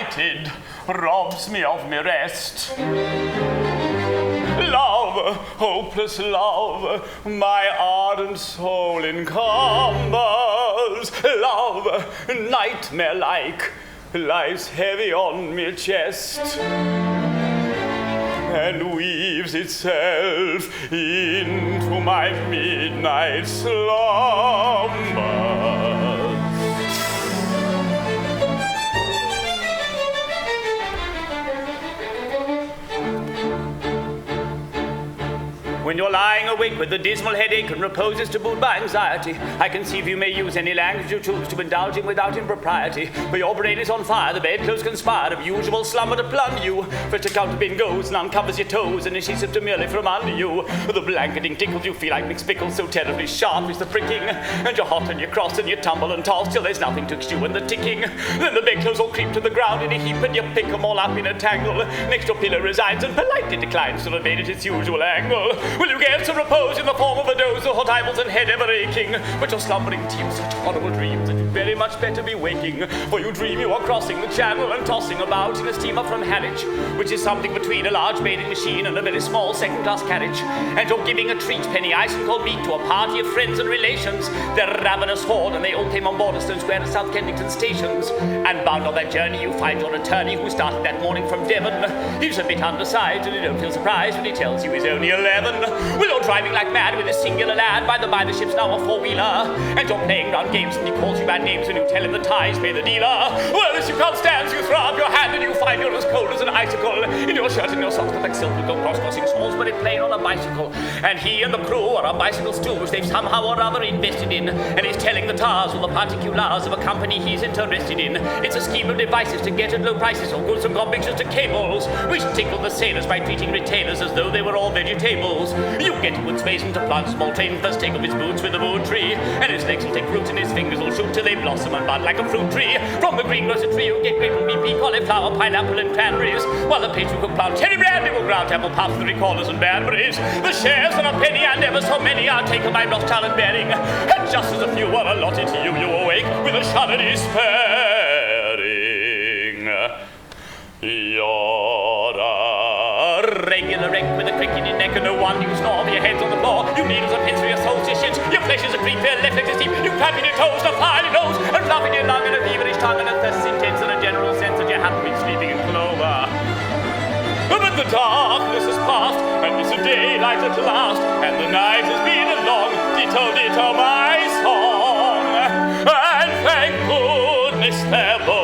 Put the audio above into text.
united robs me of my rest. Love, hopeless love, my ardent soul encumbers. Love, nightmare-like, lies heavy on me chest, and weaves itself into my midnight slumber. When you're lying awake with a dismal headache and repose is tabooed by anxiety, I conceive you may use any language you choose to indulge in without impropriety. For your brain is on fire, the bedclothes conspire of usual slumber to plunder you. First your counterpane goes and uncovers your toes, and then she slips demurely from under you. The blanketing tickles you feel like mixed pickles, so terribly sharp is the pricking. And you're hot and you cross and you tumble and toss till there's nothing twixt you and the ticking. Then the bedclothes all creep to the ground in a heap, and you pick them all up in a tangle. Next your pillow resigns and politely declines to remain at its usual angle. Will you get some repose in the form of a doze of hot eyeballs and head ever aching? But you're slumbering to such horrible dreams that you'd very much better be waking. For you dream you are crossing the channel and tossing about in a steamer from Harwich, which is something between a large bathing machine and a very small second-class carriage. And you're giving a treat, penny ice and cold meat, to a party of friends and relations. They're a ravenous horde, and they all came on board at Stone Square and South Kensington stations. And bound on that journey, you find your attorney, who started that morning from Devon. He's a bit undersized, and you don't feel surprised when he tells you he's only 11. Well, you're driving like mad with a singular lad. By the by, the ship's now a four-wheeler, and you're playing round games, and he calls you bad names when you tell him the ties pay the dealer. Well, this you can't stand, so you throw up your hand, and you find you're as cold as an icicle. In your shirt and your socks, like silk, will go cross-crossing Salisbury Plain on a bicycle. And he and the crew are on bicycles too, which they've somehow or other invested in. And he's telling the tars all the particulars of a company he's interested in. It's a scheme of devices to get at low prices, all goods from convictions to cables, which tickle the sailors by treating retailers as though they were all vegetables. You get him with space to plant a small train, first take off his boots with a moon tree, and his legs will take root and his fingers will shoot till they blossom and bud like a fruit tree. From the greengrocer tree you get grape and BP, cauliflower, pineapple and cranberries, while the pastry cook plant cherry brandy will ground apple puffs, three corners and banberries. The shares are a penny and ever so many are taken by Rothschild and Baring, and just as a few are allotted to you, you awake with a shudder despairing. You're a regular wreck with a crick in your neck and no one you snore, your head's on the floor. You needles and pins for your soul's your shit. Your flesh is a creep, your left leg is deep. You clamp in your toes, a file in your nose, and fluff in your lung, and a feverish tongue, and a thirst intense, and a general sense that you haven't been sleeping in clover. But the darkness has passed, and it's a daylight at last, and the night has been a long ditto, ditto, my song. And thank goodness they're both